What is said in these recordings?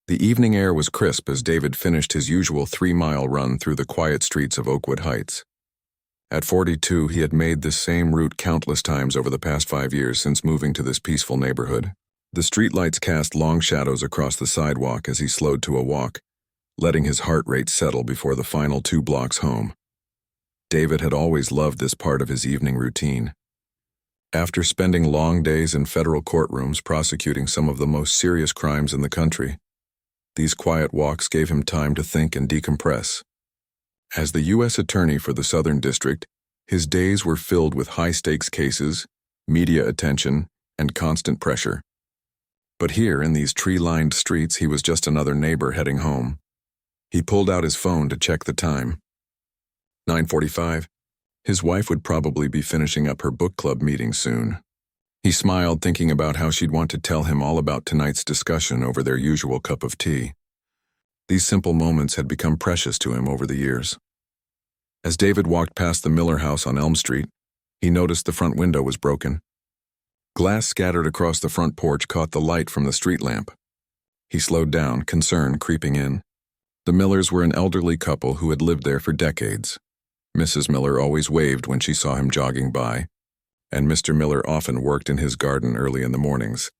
The evening air was crisp as David finished his usual 3-mile run through the quiet streets of Oakwood Heights. At 42, he had made this same route countless times over the past 5 years since moving to this peaceful neighborhood. The streetlights cast long shadows across the sidewalk as he slowed to a walk, letting his heart rate settle before the final 2 blocks home. David had always loved this part of his evening routine. After spending long days in federal courtrooms prosecuting some of the most serious crimes in the country, these quiet walks gave him time to think and decompress. As the U.S. Attorney for the Southern District, his days were filled with high-stakes cases, media attention, and constant pressure. But here, in these tree-lined streets, he was just another neighbor heading home. He pulled out his phone to check the time. 9:45. His wife would probably be finishing up her book club meeting soon. He smiled, thinking about how she'd want to tell him all about tonight's discussion over their usual cup of tea. These simple moments had become precious to him over the years. As David walked past the Miller house on Elm Street, he noticed the front window was broken. Glass scattered across the front porch caught the light from the street lamp. He slowed down, concern creeping in. The Millers were an elderly couple who had lived there for decades. Mrs. Miller always waved when she saw him jogging by, and Mr. Miller often worked in his garden early in the mornings.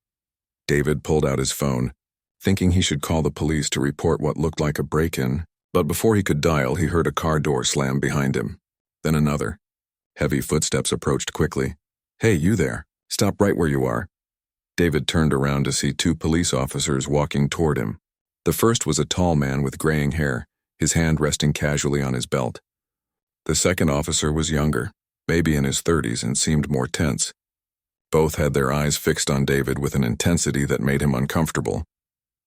David pulled out his phone, thinking he should call the police to report what looked like a break-in, but before he could dial, he heard a car door slam behind him. Then another. Heavy footsteps approached quickly. "Hey, you there. Stop right where you are." David turned around to see 2 police officers walking toward him. The first was a tall man with graying hair, his hand resting casually on his belt. The second officer was younger, maybe in his 30s, and seemed more tense. Both had their eyes fixed on David with an intensity that made him uncomfortable.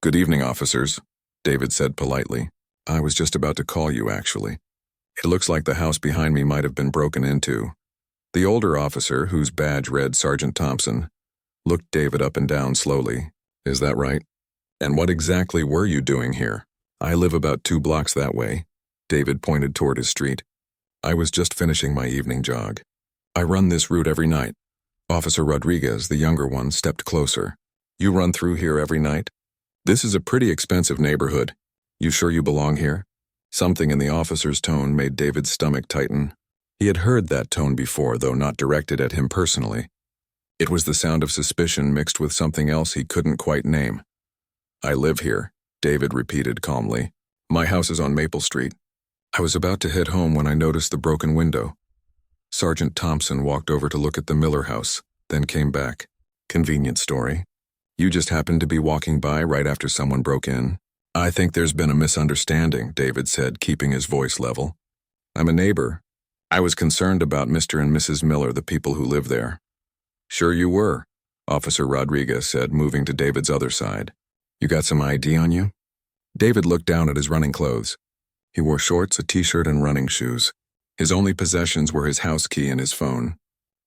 "Good evening, officers," David said politely. "I was just about to call you, actually. It looks like the house behind me might have been broken into." The older officer, whose badge read Sergeant Thompson, looked David up and down slowly. "Is that right? And what exactly were you doing here?" "I live about 2 blocks that way." David pointed toward his street. "I was just finishing my evening jog. I run this route every night." Officer Rodriguez, the younger one, stepped closer. "You run through here every night? This is a pretty expensive neighborhood. You sure you belong here?" Something in the officer's tone made David's stomach tighten. He had heard that tone before, though not directed at him personally. It was the sound of suspicion mixed with something else he couldn't quite name. "I live here," David repeated calmly. "My house is on Maple Street. I was about to head home when I noticed the broken window." Sergeant Thompson walked over to look at the Miller house, then came back. "Convenient story. You just happened to be walking by right after someone broke in." "I think there's been a misunderstanding," David said, keeping his voice level. "I'm a neighbor. I was concerned about Mr. and Mrs. Miller, the people who live there." "Sure you were," Officer Rodriguez said, moving to David's other side. "You got some ID on you?" David looked down at his running clothes. He wore shorts, a t-shirt, and running shoes. His only possessions were his house key and his phone.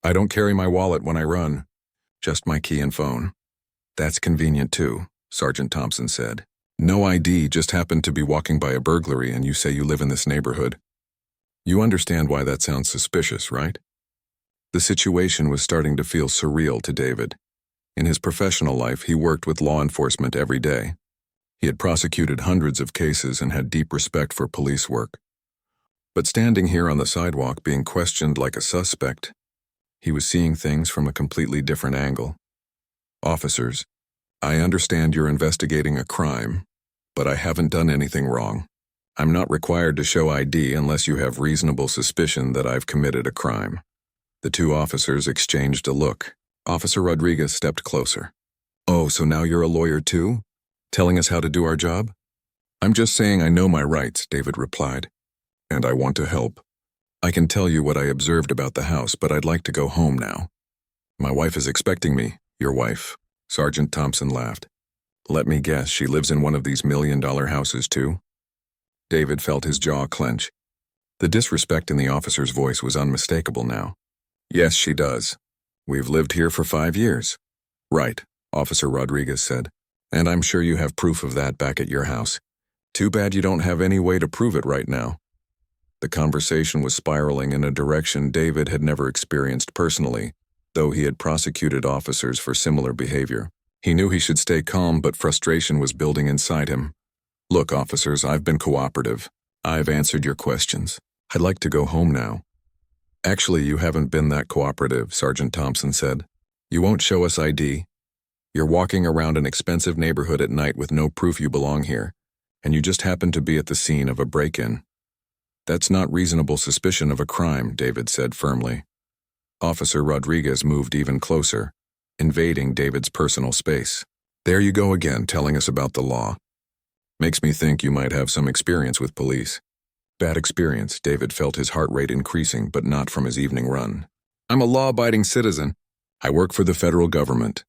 "I don't carry my wallet when I run. Just my key and phone." "That's convenient too," Sergeant Thompson said. "No ID, just happened to be walking by a burglary and you say you live in this neighborhood. You understand why that sounds suspicious, right?" The situation was starting to feel surreal to David. In his professional life, he worked with law enforcement every day. He had prosecuted hundreds of cases and had deep respect for police work. But standing here on the sidewalk being questioned like a suspect, he was seeing things from a completely different angle. "Officers, I understand you're investigating a crime, but I haven't done anything wrong. I'm not required to show ID unless you have reasonable suspicion that I've committed a crime." The 2 officers exchanged a look. Officer Rodriguez stepped closer. "Oh, so now you're a lawyer too? Telling us how to do our job?" "I'm just saying I know my rights," David replied. "And I want to help. I can tell you what I observed about the house, but I'd like to go home now. My wife is expecting me." "Your wife?" Sergeant Thompson laughed. "Let me guess, she lives in one of these $1-million houses too?" David felt his jaw clench. The disrespect in the officer's voice was unmistakable now. "Yes, she does. We've lived here for 5 years." "Right," Officer Rodriguez said. "And I'm sure you have proof of that back at your house. Too bad you don't have any way to prove it right now." The conversation was spiraling in a direction David had never experienced personally, though he had prosecuted officers for similar behavior. He knew he should stay calm, but frustration was building inside him. "Look, officers, I've been cooperative. I've answered your questions. I'd like to go home now." "Actually, you haven't been that cooperative," Sergeant Thompson said. "You won't show us ID. You're walking around an expensive neighborhood at night with no proof you belong here, and you just happen to be at the scene of a break-in." "That's not reasonable suspicion of a crime," David said firmly. Officer Rodriguez moved even closer, invading David's personal space. "There you go again, telling us about the law. Makes me think you might have some experience with police." "Bad experience." David felt his heart rate increasing, but not from his evening run. "I'm a law-abiding citizen. I work for the federal government."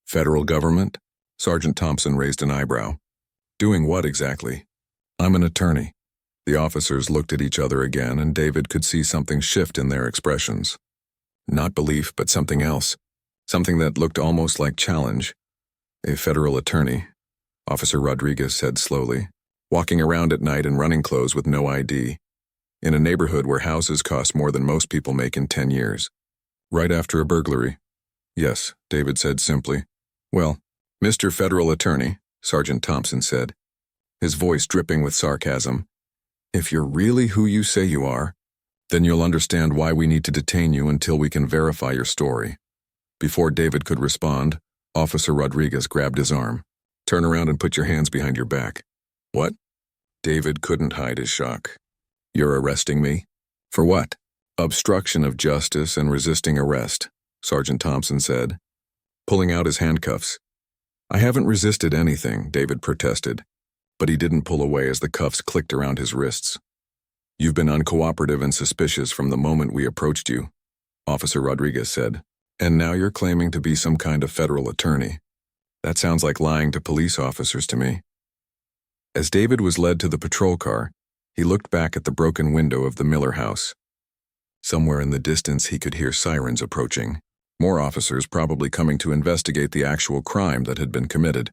"Federal government?" Sergeant Thompson raised an eyebrow. "Doing what exactly?" "I'm an attorney." The officers looked at each other again, and David could see something shift in their expressions. Not belief, but something else. Something that looked almost like challenge. "A federal attorney," Officer Rodriguez said slowly, "walking around at night in running clothes with no ID, in a neighborhood where houses cost more than most people make in 10 years. Right after a burglary." "Yes," David said simply. "Well, Mr. Federal Attorney," Sergeant Thompson said, his voice dripping with sarcasm, "if you're really who you say you are, then you'll understand why we need to detain you until we can verify your story." Before David could respond, Officer Rodriguez grabbed his arm. "Turn around and put your hands behind your back." "What?" David couldn't hide his shock. "You're arresting me?" "For what?" "Obstruction of justice and resisting arrest," Sergeant Thompson said, pulling out his handcuffs. "I haven't resisted anything," David protested, but he didn't pull away as the cuffs clicked around his wrists. "You've been uncooperative and suspicious from the moment we approached you," Officer Rodriguez said, "and now you're claiming to be some kind of federal attorney. That sounds like lying to police officers to me." As David was led to the patrol car, he looked back at the broken window of the Miller house. Somewhere in the distance he could hear sirens approaching, more officers probably coming to investigate the actual crime that had been committed.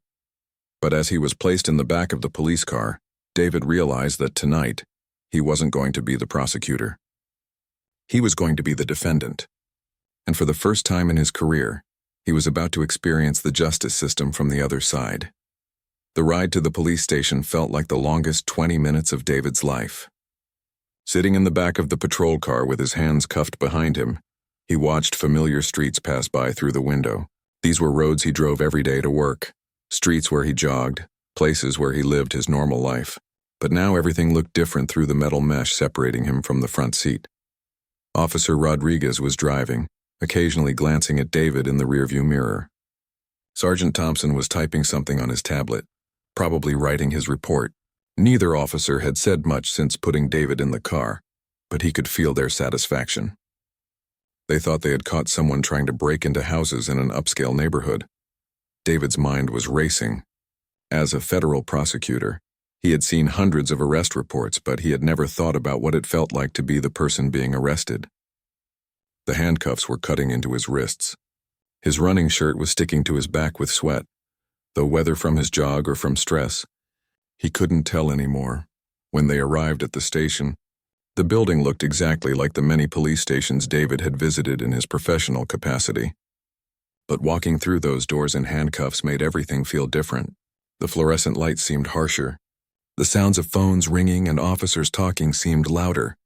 But as he was placed in the back of the police car, David realized that tonight, he wasn't going to be the prosecutor. He was going to be the defendant. And for the first time in his career, he was about to experience the justice system from the other side. The ride to the police station felt like the longest 20 minutes of David's life. Sitting in the back of the patrol car with his hands cuffed behind him, he watched familiar streets pass by through the window. These were roads he drove every day to work, streets where he jogged, places where he lived his normal life. But now everything looked different through the metal mesh separating him from the front seat. Officer Rodriguez was driving, occasionally glancing at David in the rearview mirror. Sergeant Thompson was typing something on his tablet, probably writing his report. Neither officer had said much since putting David in the car, but he could feel their satisfaction. They thought they had caught someone trying to break into houses in an upscale neighborhood. David's mind was racing. As a federal prosecutor, he had seen hundreds of arrest reports, but he had never thought about what it felt like to be the person being arrested. The handcuffs were cutting into his wrists. His running shirt was sticking to his back with sweat, though whether from his jog or from stress, he couldn't tell anymore. When they arrived at the station, the building looked exactly like the many police stations David had visited in his professional capacity. But walking through those doors in handcuffs made everything feel different. The fluorescent lights seemed harsher. The sounds of phones ringing and officers talking seemed louder.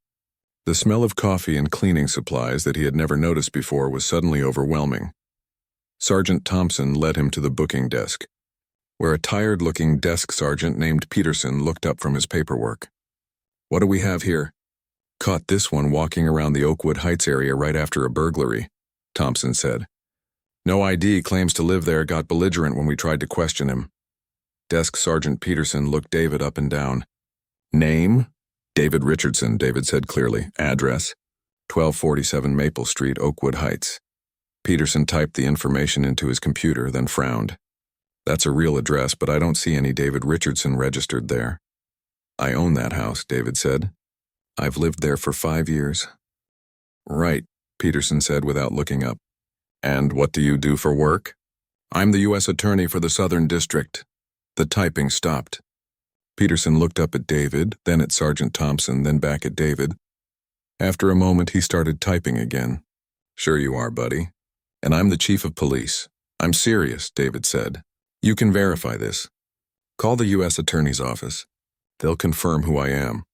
The smell of coffee and cleaning supplies that he had never noticed before was suddenly overwhelming. Sergeant Thompson led him to the booking desk, where a tired-looking desk sergeant named Peterson looked up from his paperwork. "What do we have here?" "Caught this one walking around the Oakwood Heights area right after a burglary," Thompson said. "No ID, claims to live there, got belligerent when we tried to question him." Desk Sergeant Peterson looked David up and down. "Name?" "David Richardson," David said clearly. "Address?" 1247 Maple Street, Oakwood Heights. Peterson typed the information into his computer, then frowned. "That's a real address, but I don't see any David Richardson registered there." "I own that house," David said. "I've lived there for 5 years." "Right," Peterson said without looking up. "And what do you do for work?" "I'm the U.S. Attorney for the Southern District." The typing stopped. Peterson looked up at David, then at Sergeant Thompson, then back at David. After a moment, he started typing again. "Sure you are, buddy. And I'm the Chief of Police. I'm serious, David said. You can verify this. Call the U.S. Attorney's office. They'll confirm who I am.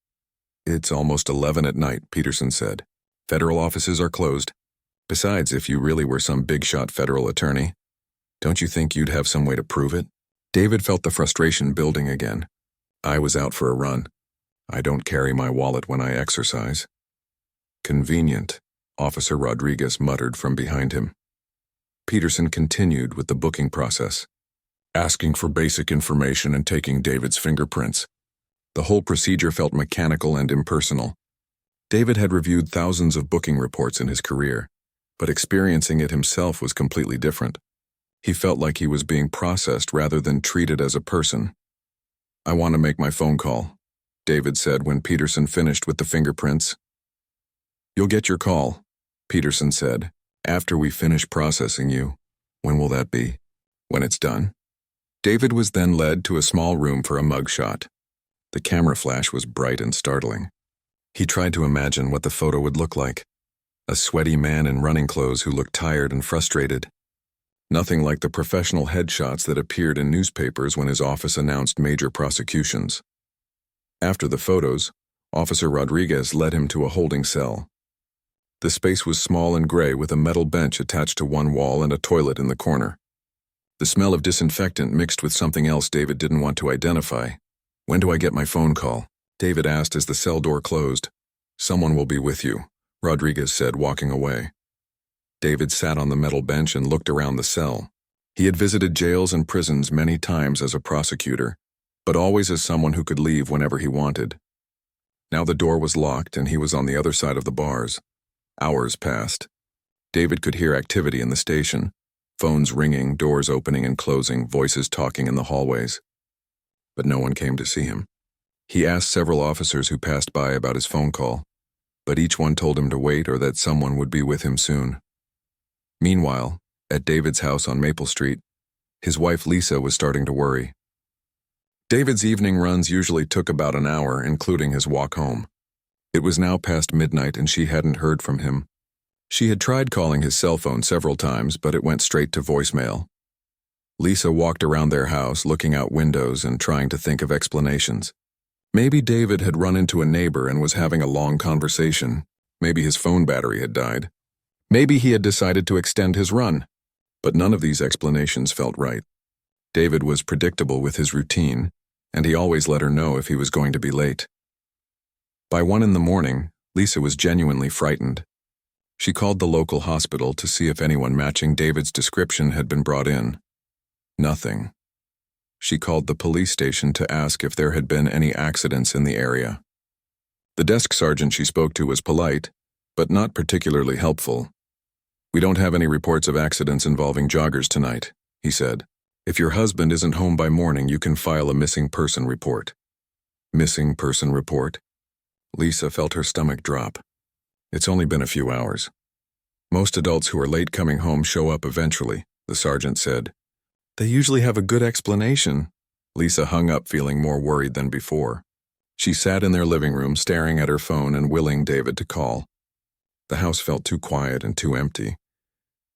It's almost 11 at night, Peterson said. Federal offices are closed. Besides, if you really were some big-shot federal attorney, don't you think you'd have some way to prove it? David felt the frustration building again. I was out for a run. I don't carry my wallet when I exercise. Convenient, Officer Rodriguez muttered from behind him. Peterson continued with the booking process, asking for basic information and taking David's fingerprints. The whole procedure felt mechanical and impersonal. David had reviewed thousands of booking reports in his career, but experiencing it himself was completely different. He felt like he was being processed rather than treated as a person. I want to make my phone call, David said when Peterson finished with the fingerprints. You'll get your call, Peterson said, after we finish processing you. When will that be? When it's done? David was then led to a small room for a mugshot. The camera flash was bright and startling. He tried to imagine what the photo would look like. A sweaty man in running clothes who looked tired and frustrated. Nothing like the professional headshots that appeared in newspapers when his office announced major prosecutions. After the photos, Officer Rodriguez led him to a holding cell. The space was small and gray with a metal bench attached to one wall and a toilet in the corner. The smell of disinfectant mixed with something else David didn't want to identify. When do I get my phone call? David asked as the cell door closed. Someone will be with you, Rodriguez said, walking away. David sat on the metal bench and looked around the cell. He had visited jails and prisons many times as a prosecutor, but always as someone who could leave whenever he wanted. Now the door was locked and he was on the other side of the bars. Hours passed. David could hear activity in the station. Phones ringing, doors opening and closing, voices talking in the hallways. But no one came to see him. He asked several officers who passed by about his phone call, but each one told him to wait or that someone would be with him soon. Meanwhile, at David's house on Maple Street, his wife Lisa was starting to worry. David's evening runs usually took about an hour, including his walk home. It was now past midnight and she hadn't heard from him. She had tried calling his cell phone several times, but it went straight to voicemail. Lisa walked around their house, looking out windows and trying to think of explanations. Maybe David had run into a neighbor and was having a long conversation. Maybe his phone battery had died. Maybe he had decided to extend his run. But none of these explanations felt right. David was predictable with his routine, and he always let her know if he was going to be late. By 1 a.m, Lisa was genuinely frightened. She called the local hospital to see if anyone matching David's description had been brought in. Nothing. She called the police station to ask if there had been any accidents in the area. The desk sergeant she spoke to was polite, but not particularly helpful. We don't have any reports of accidents involving joggers tonight, he said. If your husband isn't home by morning, you can file a missing person report. Missing person report? Lisa felt her stomach drop. It's only been a few hours. Most adults who are late coming home show up eventually, the sergeant said. They usually have a good explanation. Lisa hung up feeling more worried than before. She sat in their living room staring at her phone and willing David to call. The house felt too quiet and too empty.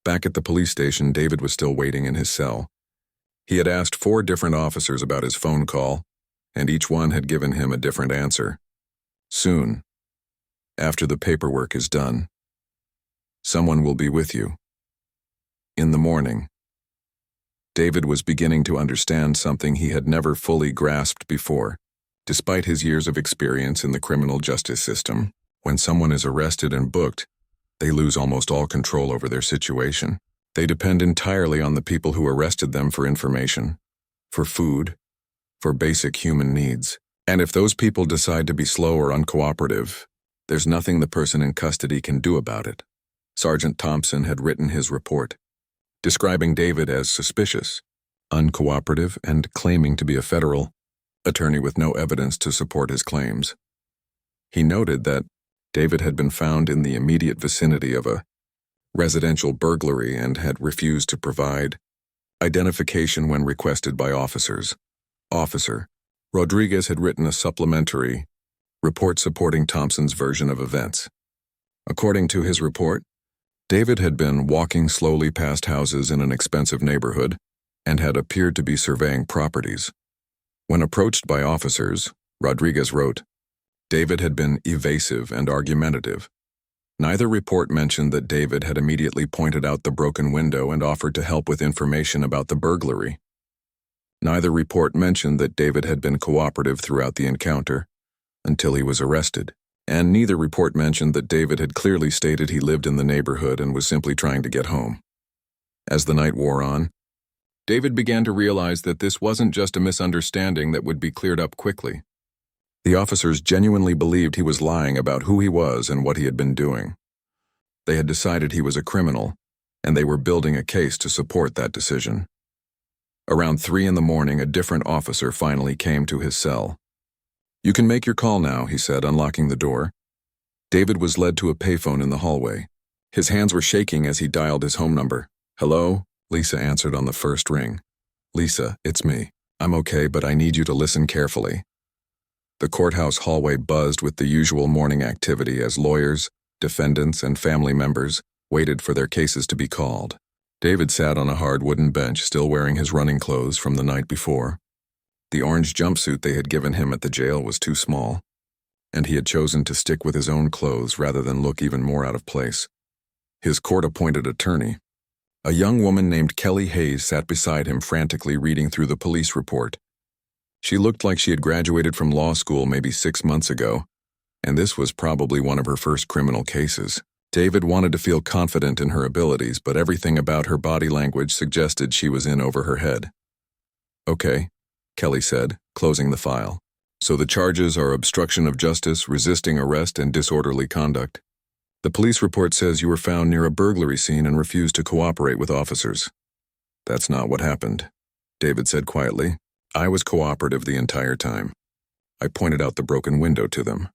Back at the police station, David was still waiting in his cell. He had asked 4 different officers about his phone call, and each one had given him a different answer. Soon, after the paperwork is done, someone will be with you. In the morning. David was beginning to understand something he had never fully grasped before. Despite his years of experience in the criminal justice system, when someone is arrested and booked, they lose almost all control over their situation. They depend entirely on the people who arrested them for information, for food, for basic human needs. And if those people decide to be slow or uncooperative, there's nothing the person in custody can do about it. Sergeant Thompson had written his report, describing David as suspicious, uncooperative, and claiming to be a federal attorney with no evidence to support his claims. He noted that David had been found in the immediate vicinity of a residential burglary and had refused to provide identification when requested by officers. Officer Rodriguez had written a supplementary report supporting Thompson's version of events. According to his report, David had been walking slowly past houses in an expensive neighborhood and had appeared to be surveying properties. When approached by officers, Rodriguez wrote, David had been evasive and argumentative. Neither report mentioned that David had immediately pointed out the broken window and offered to help with information about the burglary. Neither report mentioned that David had been cooperative throughout the encounter until he was arrested, and neither report mentioned that David had clearly stated he lived in the neighborhood and was simply trying to get home. As the night wore on, David began to realize that this wasn't just a misunderstanding that would be cleared up quickly. The officers genuinely believed he was lying about who he was and what he had been doing. They had decided he was a criminal, and they were building a case to support that decision. Around 3 a.m, a different officer finally came to his cell. "You can make your call now," he said, unlocking the door. David was led to a payphone in the hallway. His hands were shaking as he dialed his home number. "Hello?" Lisa answered on the first ring. "Lisa, it's me. I'm okay, but I need you to listen carefully." The courthouse hallway buzzed with the usual morning activity as lawyers, defendants, and family members waited for their cases to be called. David sat on a hard wooden bench, still wearing his running clothes from the night before. The orange jumpsuit they had given him at the jail was too small, and he had chosen to stick with his own clothes rather than look even more out of place. His court-appointed attorney, a young woman named Kelly Hayes, sat beside him, frantically reading through the police report. She looked like she had graduated from law school maybe 6 months ago, and this was probably one of her first criminal cases. David wanted to feel confident in her abilities, but everything about her body language suggested she was in over her head. "Okay," Kelly said, closing the file. "So the charges are obstruction of justice, resisting arrest, and disorderly conduct. The police report says you were found near a burglary scene and refused to cooperate with officers." "That's not what happened," David said quietly. "I was cooperative the entire time. I pointed out the broken window to them.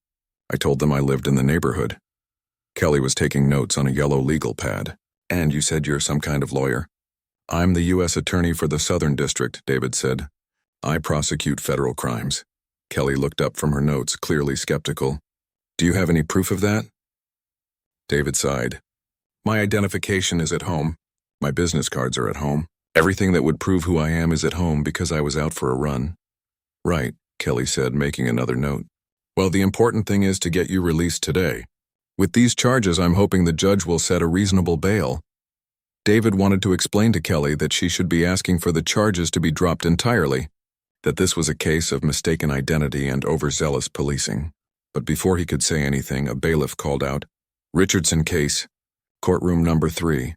I told them I lived in the neighborhood." Kelly was taking notes on a yellow legal pad. "And you said you're some kind of lawyer?" "I'm the U.S. Attorney for the Southern District," David said. "I prosecute federal crimes." Kelly looked up from her notes, clearly skeptical. "Do you have any proof of that?" David sighed. "My identification is at home. My business cards are at home. Everything that would prove who I am is at home because I was out for a run." "Right," Kelly said, making another note. "Well, the important thing is to get you released today. With these charges, I'm hoping the judge will set a reasonable bail." David wanted to explain to Kelly that she should be asking for the charges to be dropped entirely, that this was a case of mistaken identity and overzealous policing. But before he could say anything, a bailiff called out, "Richardson case, courtroom number 3.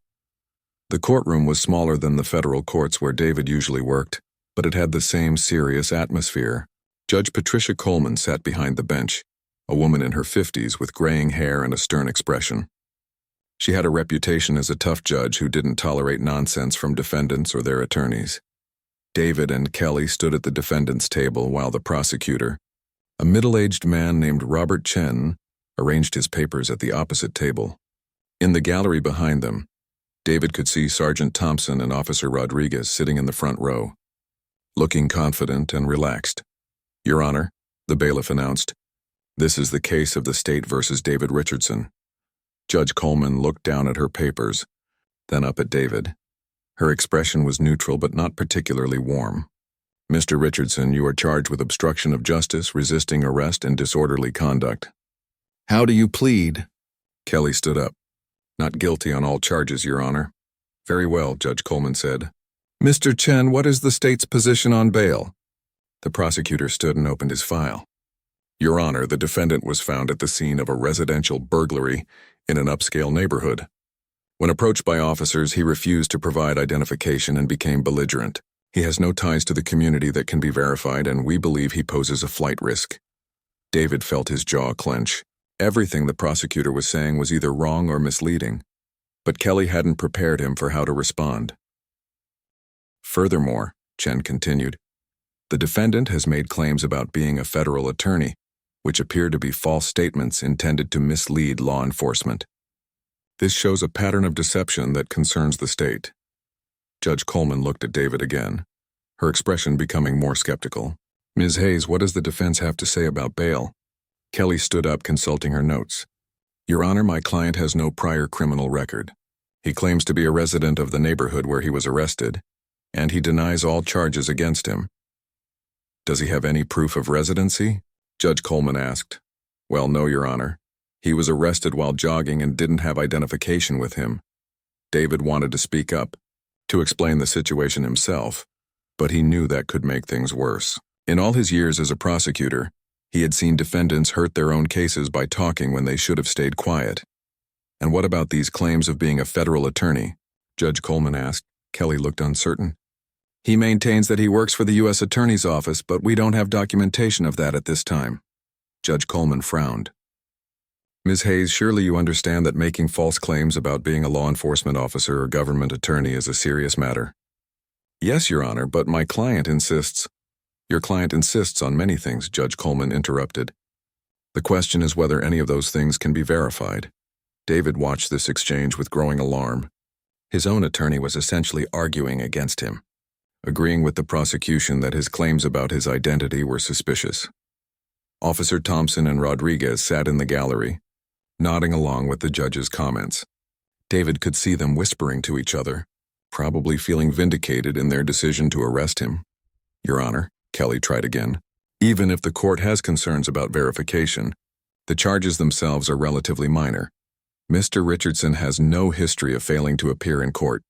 The courtroom was smaller than the federal courts where David usually worked, but it had the same serious atmosphere. Judge Patricia Coleman sat behind the bench, a woman in her 50s with graying hair and a stern expression. She had a reputation as a tough judge who didn't tolerate nonsense from defendants or their attorneys. David and Kelly stood at the defendant's table while the prosecutor, a middle-aged man named Robert Chen, arranged his papers at the opposite table. In the gallery behind them, David could see Sergeant Thompson and Officer Rodriguez sitting in the front row, looking confident and relaxed. "Your Honor," the bailiff announced, "this is the case of the state versus David Richardson." Judge Coleman looked down at her papers, then up at David. Her expression was neutral but not particularly warm. "Mr. Richardson, you are charged with obstruction of justice, resisting arrest, and disorderly conduct." "How do you plead?" Kelly stood up. "Not guilty on all charges, Your Honor." "Very well," Judge Coleman said. "Mr. Chen, what is the state's position on bail?" The prosecutor stood and opened his file. "Your Honor, the defendant was found at the scene of a residential burglary in an upscale neighborhood. When approached by officers, he refused to provide identification and became belligerent. He has no ties to the community that can be verified, and we believe he poses a flight risk." David felt his jaw clench. Everything the prosecutor was saying was either wrong or misleading, but Kelly hadn't prepared him for how to respond. "Furthermore," Chen continued, "the defendant has made claims about being a federal attorney, which appear to be false statements intended to mislead law enforcement. This shows a pattern of deception that concerns the state." Judge Coleman looked at David again, her expression becoming more skeptical. "Ms. Hayes, what does the defense have to say about bail?" Kelly stood up, consulting her notes. "Your Honor, my client has no prior criminal record. He claims to be a resident of the neighborhood where he was arrested, and he denies all charges against him. Does he have any proof of residency? Judge Coleman asked. Well, no, Your Honor. He was arrested while jogging and didn't have identification with him. David wanted to speak up, to explain the situation himself, but he knew that could make things worse. In all his years as a prosecutor, he had seen defendants hurt their own cases by talking when they should have stayed quiet. And what about these claims of being a federal attorney? Judge Coleman asked. Kelly looked uncertain. He maintains that he works for the U.S. Attorney's Office, but we don't have documentation of that at this time. Judge Coleman frowned. Ms. Hayes, surely you understand that making false claims about being a law enforcement officer or government attorney is a serious matter. Yes, Your Honor, but my client insists. Your client insists on many things, Judge Coleman interrupted. The question is whether any of those things can be verified. David watched this exchange with growing alarm. His own attorney was essentially arguing against him, agreeing with the prosecution that his claims about his identity were suspicious. Officer Thompson and Rodriguez sat in the gallery, nodding along with the judge's comments. David could see them whispering to each other, probably feeling vindicated in their decision to arrest him. Your Honor, Kelly tried again. Even if the court has concerns about verification, the charges themselves are relatively minor. Mr. Richardson has no history of failing to appear in court.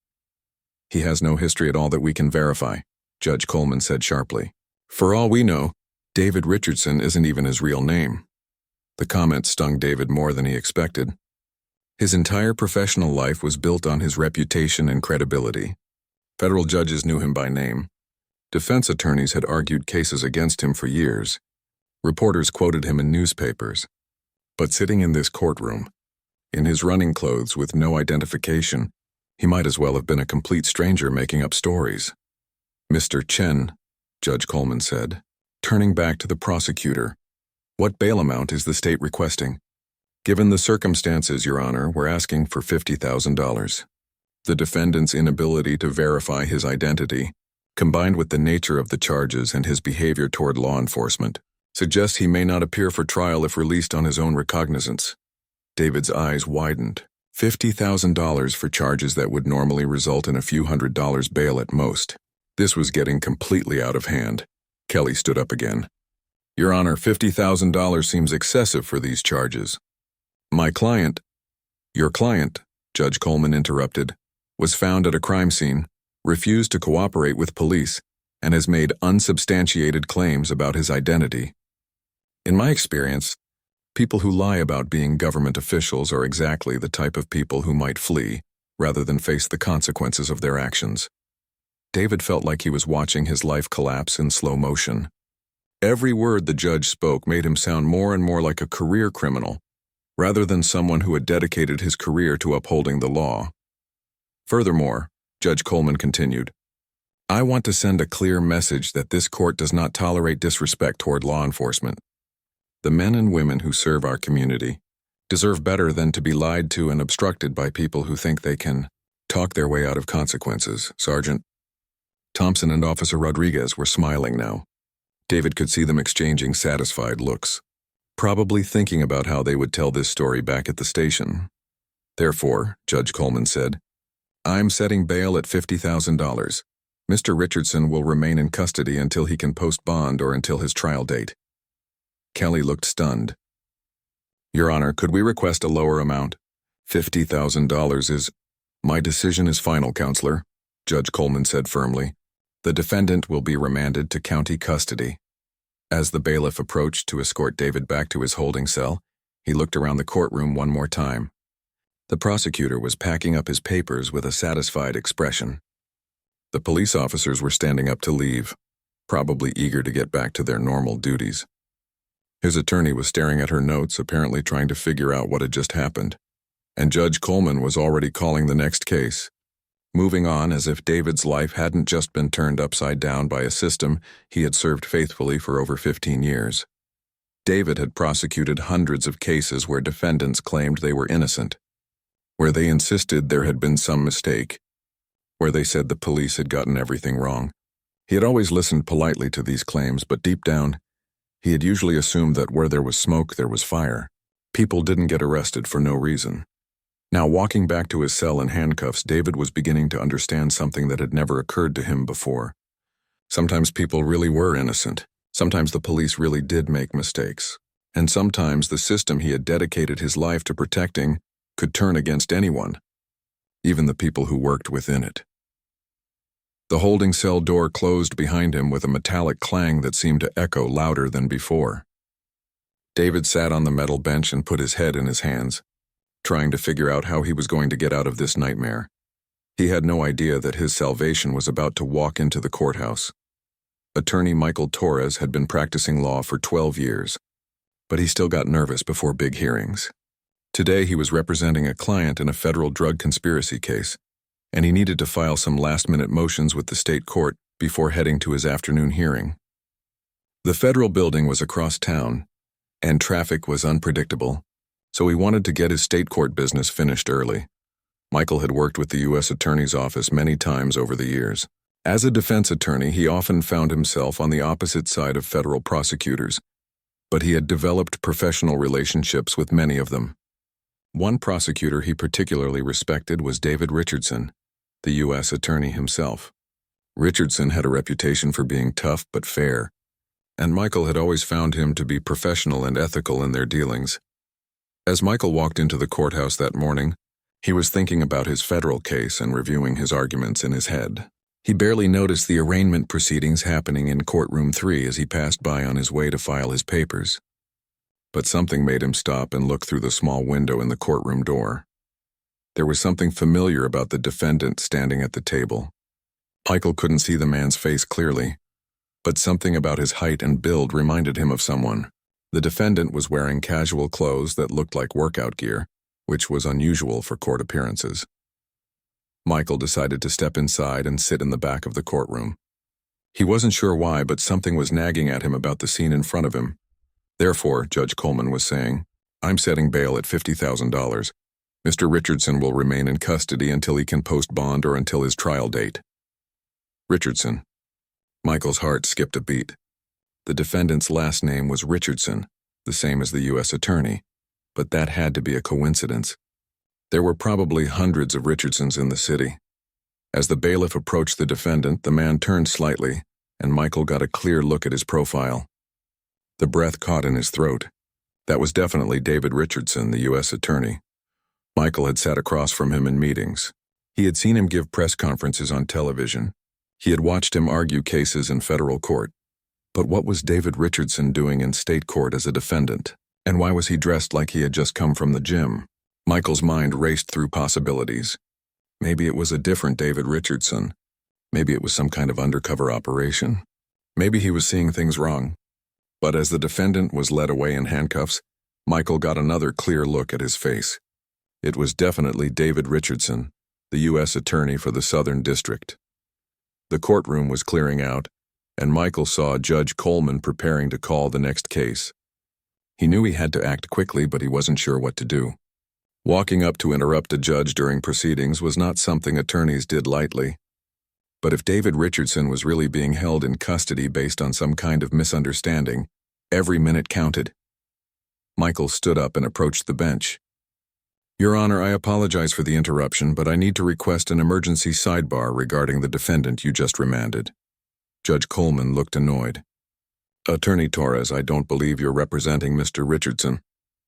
He has no history at all that we can verify, Judge Coleman said sharply. For all we know, David Richardson isn't even his real name. The comment stung David more than he expected. His entire professional life was built on his reputation and credibility. Federal judges knew him by name. Defense attorneys had argued cases against him for years. Reporters quoted him in newspapers. But sitting in this courtroom, in his running clothes with no identification, he might as well have been a complete stranger making up stories. Mr. Chen, Judge Coleman said, turning back to the prosecutor, what bail amount is the state requesting? Given the circumstances, Your Honor, we're asking for $50,000. The defendant's inability to verify his identity, combined with the nature of the charges and his behavior toward law enforcement, suggests he may not appear for trial if released on his own recognizance. David's eyes widened. $50,000 for charges that would normally result in a few $100s bail at most. This was getting completely out of hand. Kelly stood up again. Your Honor, $50,000 seems excessive for these charges. Your client, Judge Coleman interrupted, was found at a crime scene, refused to cooperate with police, and has made unsubstantiated claims about his identity. In my experience, people who lie about being government officials are exactly the type of people who might flee, rather than face the consequences of their actions. David felt like he was watching his life collapse in slow motion. Every word the judge spoke made him sound more and more like a career criminal, rather than someone who had dedicated his career to upholding the law. Furthermore, Judge Coleman continued, I want to send a clear message that this court does not tolerate disrespect toward law enforcement. The men and women who serve our community deserve better than to be lied to and obstructed by people who think they can talk their way out of consequences, Sergeant. Thompson and Officer Rodriguez were smiling now. David could see them exchanging satisfied looks, probably thinking about how they would tell this story back at the station. Therefore, Judge Coleman said, I'm setting bail at $50,000. Mr. Richardson will remain in custody until he can post bond or until his trial date. Kelly looked stunned. Your Honor, could we request a lower amount? $50,000 is... My decision is final, Counselor, Judge Coleman said firmly. The defendant will be remanded to county custody. As the bailiff approached to escort David back to his holding cell, he looked around the courtroom one more time. The prosecutor was packing up his papers with a satisfied expression. The police officers were standing up to leave, probably eager to get back to their normal duties. His attorney was staring at her notes, apparently trying to figure out what had just happened. And Judge Coleman was already calling the next case, moving on as if David's life hadn't just been turned upside down by a system he had served faithfully for over 15 years. David had prosecuted hundreds of cases where defendants claimed they were innocent, where they insisted there had been some mistake, where they said the police had gotten everything wrong. He had always listened politely to these claims, but deep down, he had usually assumed that where there was smoke, there was fire. People didn't get arrested for no reason. Now, walking back to his cell in handcuffs, David was beginning to understand something that had never occurred to him before. Sometimes people really were innocent. Sometimes the police really did make mistakes. And sometimes the system he had dedicated his life to protecting could turn against anyone, even the people who worked within it. The holding cell door closed behind him with a metallic clang that seemed to echo louder than before. David sat on the metal bench and put his head in his hands, trying to figure out how he was going to get out of this nightmare. He had no idea that his salvation was about to walk into the courthouse. Attorney Michael Torres had been practicing law for 12 years, but he still got nervous before big hearings. Today he was representing a client in a federal drug conspiracy case, and he needed to file some last-minute motions with the state court before heading to his afternoon hearing. The federal building was across town, and traffic was unpredictable, so he wanted to get his state court business finished early. Michael had worked with the U.S. Attorney's Office many times over the years. As a defense attorney, he often found himself on the opposite side of federal prosecutors, but he had developed professional relationships with many of them. One prosecutor he particularly respected was David Richardson, the U.S. Attorney himself. Richardson had a reputation for being tough but fair, and Michael had always found him to be professional and ethical in their dealings. As Michael walked into the courthouse that morning, he was thinking about his federal case and reviewing his arguments in his head. He barely noticed the arraignment proceedings happening in courtroom 3 as he passed by on his way to file his papers. But something made him stop and look through the small window in the courtroom door. There was something familiar about the defendant standing at the table. Michael couldn't see the man's face clearly, but something about his height and build reminded him of someone. The defendant was wearing casual clothes that looked like workout gear, which was unusual for court appearances. Michael decided to step inside and sit in the back of the courtroom. He wasn't sure why, but something was nagging at him about the scene in front of him. Therefore, Judge Coleman was saying, "I'm setting bail at $50,000. Mr. Richardson will remain in custody until he can post bond or until his trial date." Richardson. Michael's heart skipped a beat. The defendant's last name was Richardson, the same as the U.S. Attorney, but that had to be a coincidence. There were probably hundreds of Richardsons in the city. As the bailiff approached the defendant, the man turned slightly, and Michael got a clear look at his profile. The breath caught in his throat. That was definitely David Richardson, the U.S. Attorney. Michael had sat across from him in meetings. He had seen him give press conferences on television. He had watched him argue cases in federal court. But what was David Richardson doing in state court as a defendant? And why was he dressed like he had just come from the gym? Michael's mind raced through possibilities. Maybe it was a different David Richardson. Maybe it was some kind of undercover operation. Maybe he was seeing things wrong. But as the defendant was led away in handcuffs, Michael got another clear look at his face. It was definitely David Richardson, the U.S. Attorney for the Southern District. The courtroom was clearing out, and Michael saw Judge Coleman preparing to call the next case. He knew he had to act quickly, but he wasn't sure what to do. Walking up to interrupt a judge during proceedings was not something attorneys did lightly. But if David Richardson was really being held in custody based on some kind of misunderstanding, every minute counted. Michael stood up and approached the bench. "Your Honor, I apologize for the interruption, but I need to request an emergency sidebar regarding the defendant you just remanded." Judge Coleman looked annoyed. "Attorney Torres, I don't believe you're representing Mr. Richardson.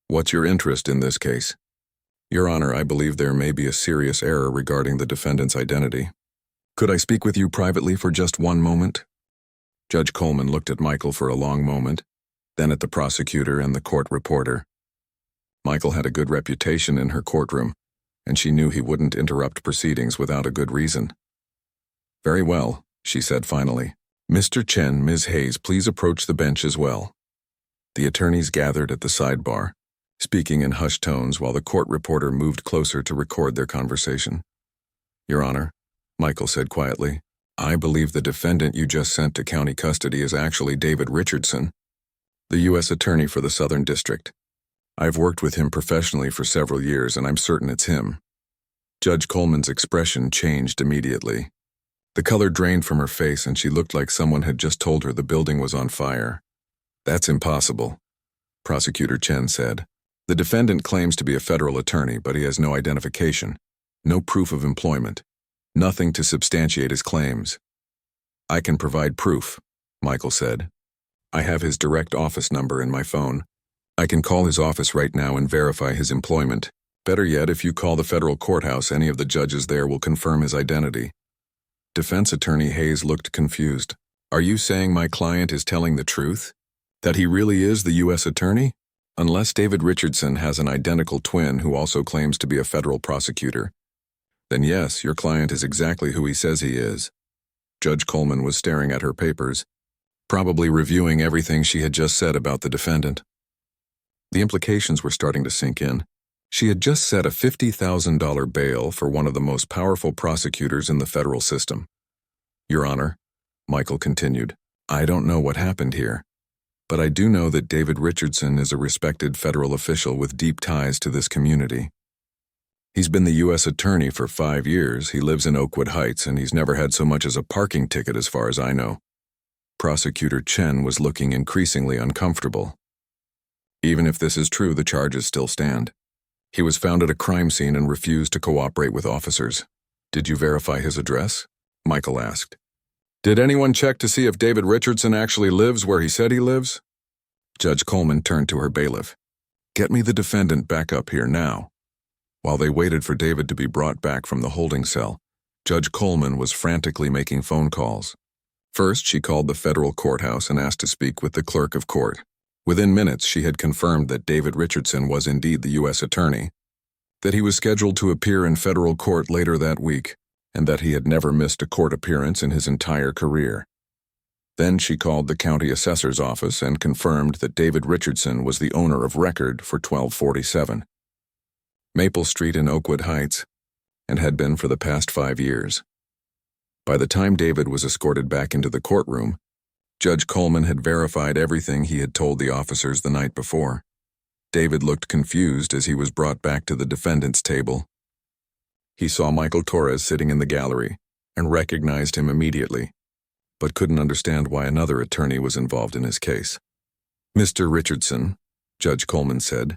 What's your interest in this case?" "Your Honor, I believe there may be a serious error regarding the defendant's identity. Could I speak with you privately for just one moment?" Judge Coleman looked at Michael for a long moment, then at the prosecutor and the court reporter. Michael had a good reputation in her courtroom, and she knew he wouldn't interrupt proceedings without a good reason. "Very well," she said finally. "Mr. Chen, Ms. Hayes, please approach the bench as well." The attorneys gathered at the sidebar, speaking in hushed tones while the court reporter moved closer to record their conversation. "Your Honor," Michael said quietly, "I believe the defendant you just sent to county custody is actually David Richardson, the U.S. Attorney for the Southern District. I've worked with him professionally for several years, and I'm certain it's him." Judge Coleman's expression changed immediately. The color drained from her face, and she looked like someone had just told her the building was on fire. "That's impossible," Prosecutor Chen said. The defendant claims to be a federal attorney, but he has no identification, no proof of employment, nothing to substantiate his claims. I can provide proof, Michael said. I have his direct office number in my phone. I can call his office right now and verify his employment. Better yet, if you call the federal courthouse, any of the judges there will confirm his identity. Defense attorney Hayes looked confused. Are you saying my client is telling the truth? That he really is the U.S. attorney? Unless David Richardson has an identical twin who also claims to be a federal prosecutor. Then yes, your client is exactly who he says he is. Judge Coleman was staring at her papers, probably reviewing everything she had just said about the defendant. The implications were starting to sink in. She had just set a $50,000 bail for one of the most powerful prosecutors in the federal system. Your Honor, Michael continued, I don't know what happened here, but I do know that David Richardson is a respected federal official with deep ties to this community. He's been the U.S. attorney for 5 years, he lives in Oakwood Heights, and he's never had so much as a parking ticket as far as I know. Prosecutor Chen was looking increasingly uncomfortable. Even if this is true, the charges still stand. He was found at a crime scene and refused to cooperate with officers. Did you verify his address? Michael asked. Did anyone check to see if David Richardson actually lives where he said he lives? Judge Coleman turned to her bailiff. Get me the defendant back up here now. While they waited for David to be brought back from the holding cell, Judge Coleman was frantically making phone calls. First, she called the federal courthouse and asked to speak with the clerk of court. Within minutes, she had confirmed that David Richardson was indeed the U.S. attorney, that he was scheduled to appear in federal court later that week, and that he had never missed a court appearance in his entire career. Then she called the county assessor's office and confirmed that David Richardson was the owner of record for 1247 Maple Street in Oakwood Heights, and had been for the past 5 years. By the time David was escorted back into the courtroom, Judge Coleman had verified everything he had told the officers the night before. David looked confused as he was brought back to the defendant's table. He saw Michael Torres sitting in the gallery and recognized him immediately, but couldn't understand why another attorney was involved in his case. Mr. Richardson, Judge Coleman said,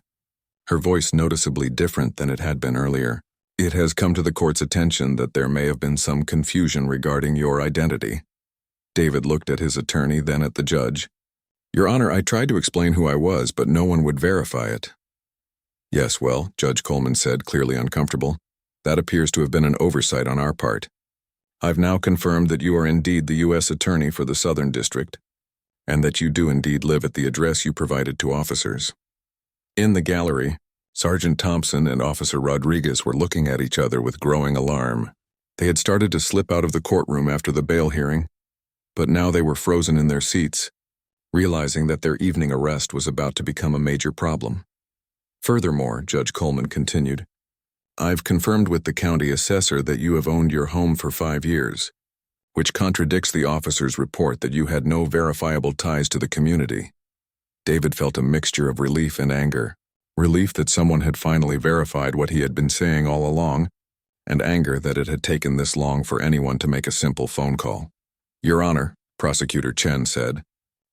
her voice noticeably different than it had been earlier. It has come to the court's attention that there may have been some confusion regarding your identity. David looked at his attorney, then at the judge. Your Honor, I tried to explain who I was, but no one would verify it. Yes, well, Judge Coleman said, clearly uncomfortable. That appears to have been an oversight on our part. I've now confirmed that you are indeed the U.S. attorney for the Southern District, and that you do indeed live at the address you provided to officers. In the gallery, Sergeant Thompson and Officer Rodriguez were looking at each other with growing alarm. They had started to slip out of the courtroom after the bail hearing, but now they were frozen in their seats, realizing that their evening arrest was about to become a major problem. Furthermore, Judge Coleman continued, I've confirmed with the county assessor that you have owned your home for 5 years, which contradicts the officer's report that you had no verifiable ties to the community. David felt a mixture of relief and anger, relief that someone had finally verified what he had been saying all along, and anger that it had taken this long for anyone to make a simple phone call. Your Honor, Prosecutor Chen said,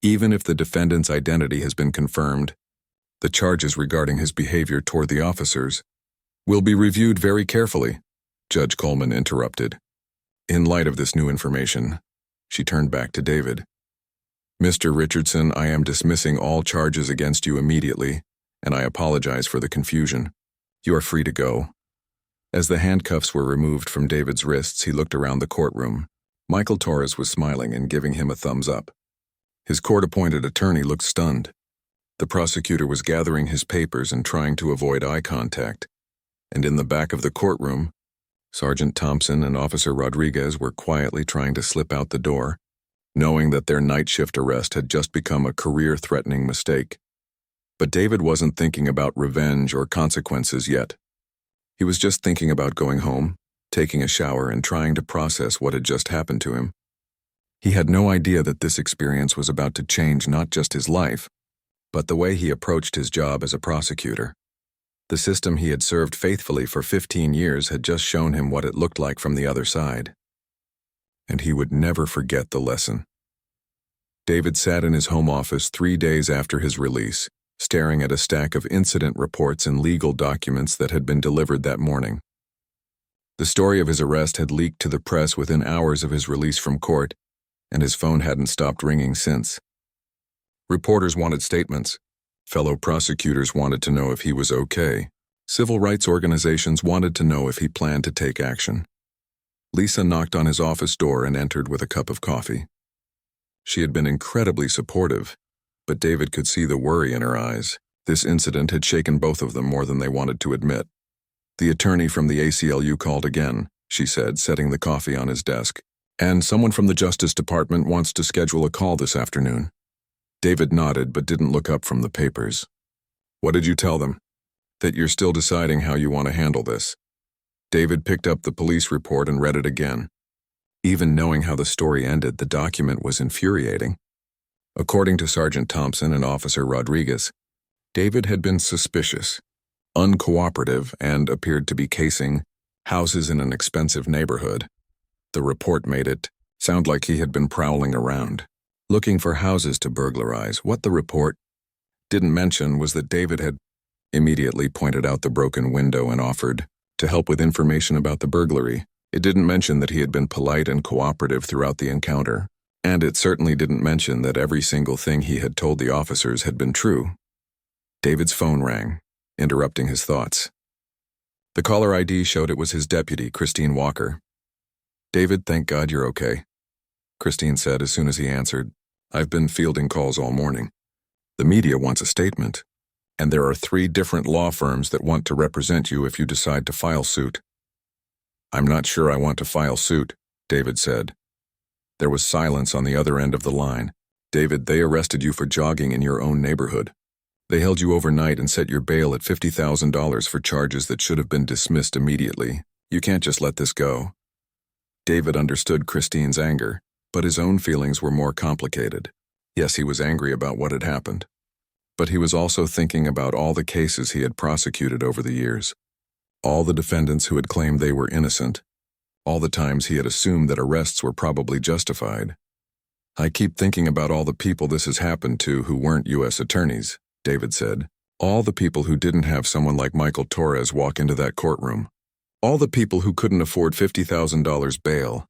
even if the defendant's identity has been confirmed, the charges regarding his behavior toward the officers will be reviewed very carefully, Judge Coleman interrupted. In light of this new information, she turned back to David. Mr. Richardson, I am dismissing all charges against you immediately, and I apologize for the confusion. You are free to go. As the handcuffs were removed from David's wrists, he looked around the courtroom. Michael Torres was smiling and giving him a thumbs up. His court-appointed attorney looked stunned. The prosecutor was gathering his papers and trying to avoid eye contact, and in the back of the courtroom, Sergeant Thompson and Officer Rodriguez were quietly trying to slip out the door, knowing that their night shift arrest had just become a career-threatening mistake. But David wasn't thinking about revenge or consequences yet. He was just thinking about going home, taking a shower, and trying to process what had just happened to him. He had no idea that this experience was about to change not just his life, but the way he approached his job as a prosecutor. The system he had served faithfully for 15 years had just shown him what it looked like from the other side. And he would never forget the lesson. David sat in his home office 3 days after his release, staring at a stack of incident reports and legal documents that had been delivered that morning. The story of his arrest had leaked to the press within hours of his release from court, and his phone hadn't stopped ringing since. Reporters wanted statements. Fellow prosecutors wanted to know if he was okay. Civil rights organizations wanted to know if he planned to take action. Lisa knocked on his office door and entered with a cup of coffee. She had been incredibly supportive, but David could see the worry in her eyes. This incident had shaken both of them more than they wanted to admit. "The attorney from the ACLU called again," she said, setting the coffee on his desk. "And someone from the Justice Department wants to schedule a call this afternoon." David nodded but didn't look up from the papers. "What did you tell them?" "That you're still deciding how you want to handle this." David picked up the police report and read it again. Even knowing how the story ended, the document was infuriating. According to Sergeant Thompson and Officer Rodriguez, David had been suspicious, uncooperative, and appeared to be casing houses in an expensive neighborhood. The report made it sound like he had been prowling around, looking for houses to burglarize. What the report didn't mention was that David had immediately pointed out the broken window and offered to help with information about the burglary. It didn't mention that he had been polite and cooperative throughout the encounter, and it certainly didn't mention that every single thing he had told the officers had been true. David's phone rang, interrupting his thoughts. The caller ID showed it was his deputy, Christine Walker. "David, thank God you're okay," Christine said as soon as he answered. "I've been fielding calls all morning. The media wants a statement, and there are 3 different law firms that want to represent you if you decide to file suit." "I'm not sure I want to file suit," David said. There was silence on the other end of the line. "David, they arrested you for jogging in your own neighborhood. They held you overnight and set your bail at $50,000 for charges that should have been dismissed immediately. You can't just let this go." David understood Christine's anger, but his own feelings were more complicated. Yes, he was angry about what had happened, but he was also thinking about all the cases he had prosecuted over the years, all the defendants who had claimed they were innocent, all the times he had assumed that arrests were probably justified. "I keep thinking about all the people this has happened to who weren't U.S. attorneys," David said. "All the people who didn't have someone like Michael Torres walk into that courtroom. All the people who couldn't afford $50,000 bail."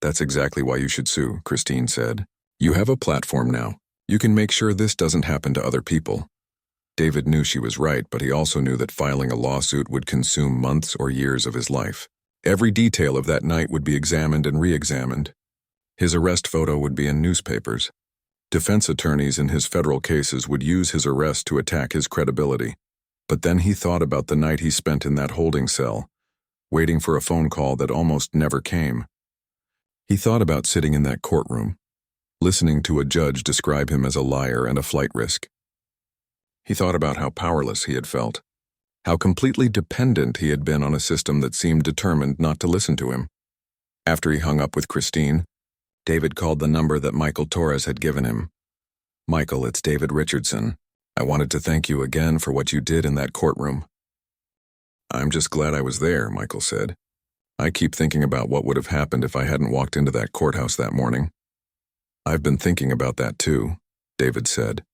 "That's exactly why you should sue," Christine said. "You have a platform now. You can make sure this doesn't happen to other people." David knew she was right, but he also knew that filing a lawsuit would consume months or years of his life. Every detail of that night would be examined and re-examined. His arrest photo would be in newspapers. Defense attorneys in his federal cases would use his arrest to attack his credibility. But then he thought about the night he spent in that holding cell, waiting for a phone call that almost never came. He thought about sitting in that courtroom, listening to a judge describe him as a liar and a flight risk. He thought about how powerless he had felt, how completely dependent he had been on a system that seemed determined not to listen to him. After he hung up with Christine, David called the number that Michael Torres had given him. "Michael, it's David Richardson. I wanted to thank you again for what you did in that courtroom." "I'm just glad I was there," Michael said. "I keep thinking about what would have happened if I hadn't walked into that courthouse that morning." "I've been thinking about that too," David said.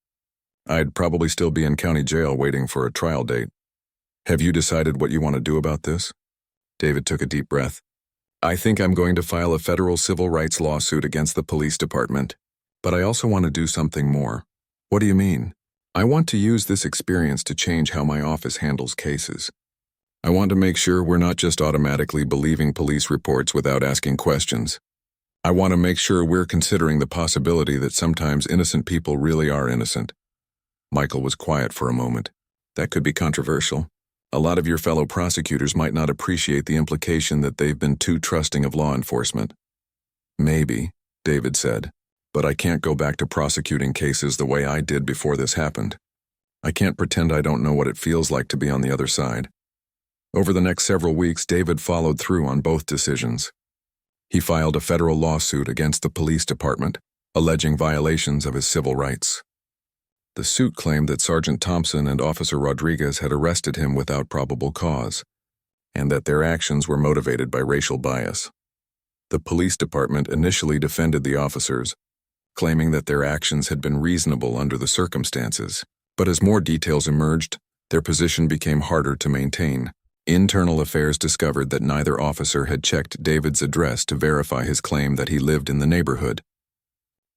"I'd probably still be in county jail waiting for a trial date. Have you decided what you want to do about this?" David took a deep breath. "I think I'm going to file a federal civil rights lawsuit against the police department, but I also want to do something more." "What do you mean?" "I want to use this experience to change how my office handles cases. I want to make sure we're not just automatically believing police reports without asking questions. I want to make sure we're considering the possibility that sometimes innocent people really are innocent." Michael was quiet for a moment. "That could be controversial. A lot of your fellow prosecutors might not appreciate the implication that they've been too trusting of law enforcement." "Maybe," David said, "but I can't go back to prosecuting cases the way I did before this happened. I can't pretend I don't know what it feels like to be on the other side." Over the next several weeks, David followed through on both decisions. He filed a federal lawsuit against the police department, alleging violations of his civil rights. The suit claimed that Sergeant Thompson and Officer Rodriguez had arrested him without probable cause, and that their actions were motivated by racial bias. The police department initially defended the officers, claiming that their actions had been reasonable under the circumstances. But as more details emerged, their position became harder to maintain. Internal Affairs discovered that neither officer had checked David's address to verify his claim that he lived in the neighborhood.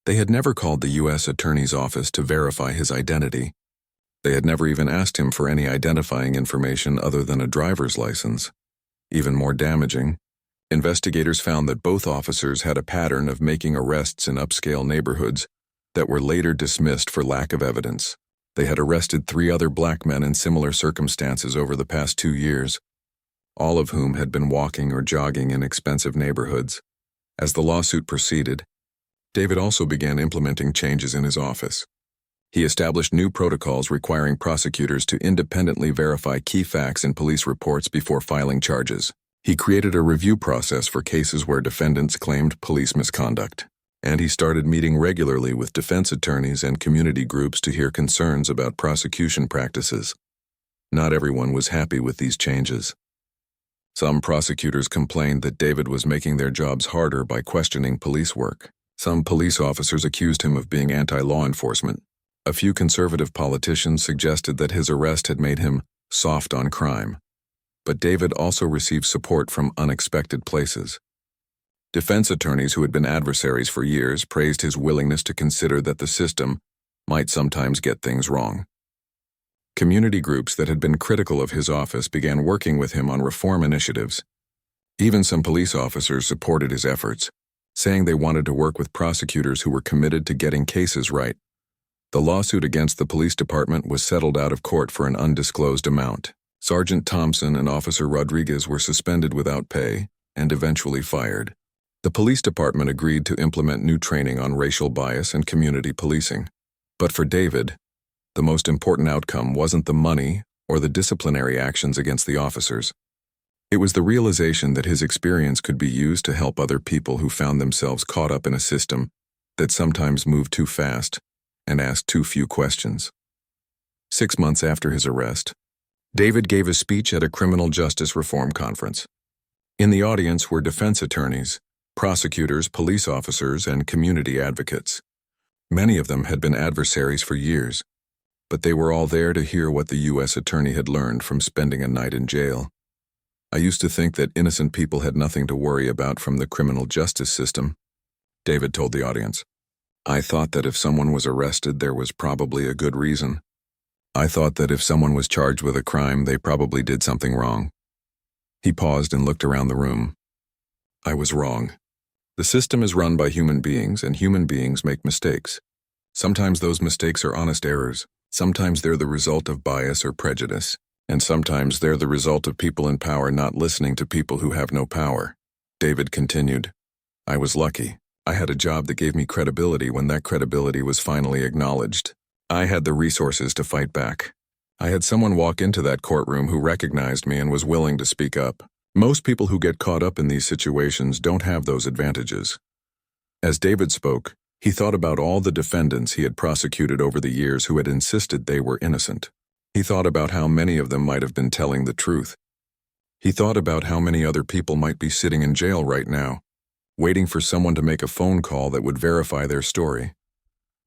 They had never called the U.S. Attorney's Office to verify his identity. They had never even asked him for any identifying information other than a driver's license. Even more damaging, investigators found that both officers had a pattern of making arrests in upscale neighborhoods that were later dismissed for lack of evidence. They had arrested 3 other black men in similar circumstances over the past 2 years, all of whom had been walking or jogging in expensive neighborhoods. As the lawsuit proceeded, David also began implementing changes in his office. He established new protocols requiring prosecutors to independently verify key facts in police reports before filing charges. He created a review process for cases where defendants claimed police misconduct, and he started meeting regularly with defense attorneys and community groups to hear concerns about prosecution practices. Not everyone was happy with these changes. Some prosecutors complained that David was making their jobs harder by questioning police work. Some police officers accused him of being anti-law enforcement. A few conservative politicians suggested that his arrest had made him soft on crime. But David also received support from unexpected places. Defense attorneys who had been adversaries for years praised his willingness to consider that the system might sometimes get things wrong. Community groups that had been critical of his office began working with him on reform initiatives. Even some police officers supported his efforts, saying they wanted to work with prosecutors who were committed to getting cases right. The lawsuit against the police department was settled out of court for an undisclosed amount. Sergeant Thompson and Officer Rodriguez were suspended without pay and eventually fired. The police department agreed to implement new training on racial bias and community policing. But for David, the most important outcome wasn't the money or the disciplinary actions against the officers. It was the realization that his experience could be used to help other people who found themselves caught up in a system that sometimes moved too fast and asked too few questions. 6 months after his arrest, David gave a speech at a criminal justice reform conference. In the audience were defense attorneys, prosecutors, police officers, and community advocates. Many of them had been adversaries for years, but they were all there to hear what the U.S. attorney had learned from spending a night in jail. I used to think that innocent people had nothing to worry about from the criminal justice system, David told the audience. I thought that if someone was arrested, there was probably a good reason. I thought that if someone was charged with a crime, they probably did something wrong. He paused and looked around the room. I was wrong. The system is run by human beings, and human beings make mistakes. Sometimes those mistakes are honest errors. Sometimes they're the result of bias or prejudice. And sometimes they're the result of people in power not listening to people who have no power. David continued. I was lucky. I had a job that gave me credibility when that credibility was finally acknowledged. I had the resources to fight back. I had someone walk into that courtroom who recognized me and was willing to speak up. Most people who get caught up in these situations don't have those advantages. As David spoke, he thought about all the defendants he had prosecuted over the years who had insisted they were innocent. He thought about how many of them might have been telling the truth. He thought about how many other people might be sitting in jail right now, waiting for someone to make a phone call that would verify their story.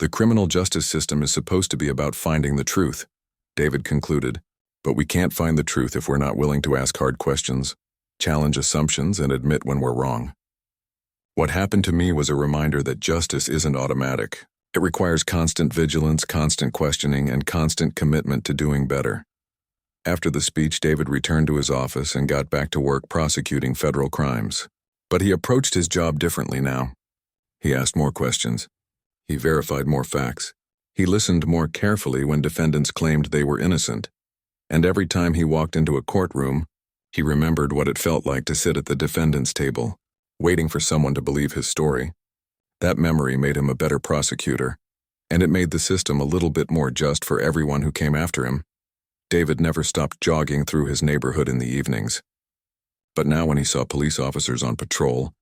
The criminal justice system is supposed to be about finding the truth, David concluded, but we can't find the truth if we're not willing to ask hard questions, challenge assumptions, and admit when we're wrong. What happened to me was a reminder that justice isn't automatic. It requires constant vigilance, constant questioning, and constant commitment to doing better. After the speech, David returned to his office and got back to work prosecuting federal crimes. But he approached his job differently now. He asked more questions. He verified more facts. He listened more carefully when defendants claimed they were innocent. And every time he walked into a courtroom, he remembered what it felt like to sit at the defendant's table, waiting for someone to believe his story. That memory made him a better prosecutor, and it made the system a little bit more just for everyone who came after him. David never stopped jogging through his neighborhood in the evenings. But now when he saw police officers on patrol,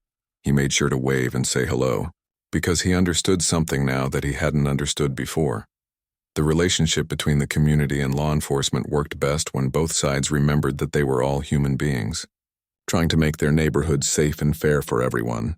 he made sure to wave and say hello, because he understood something now that he hadn't understood before. The relationship between the community and law enforcement worked best when both sides remembered that they were all human beings, trying to make their neighborhoods safe and fair for everyone.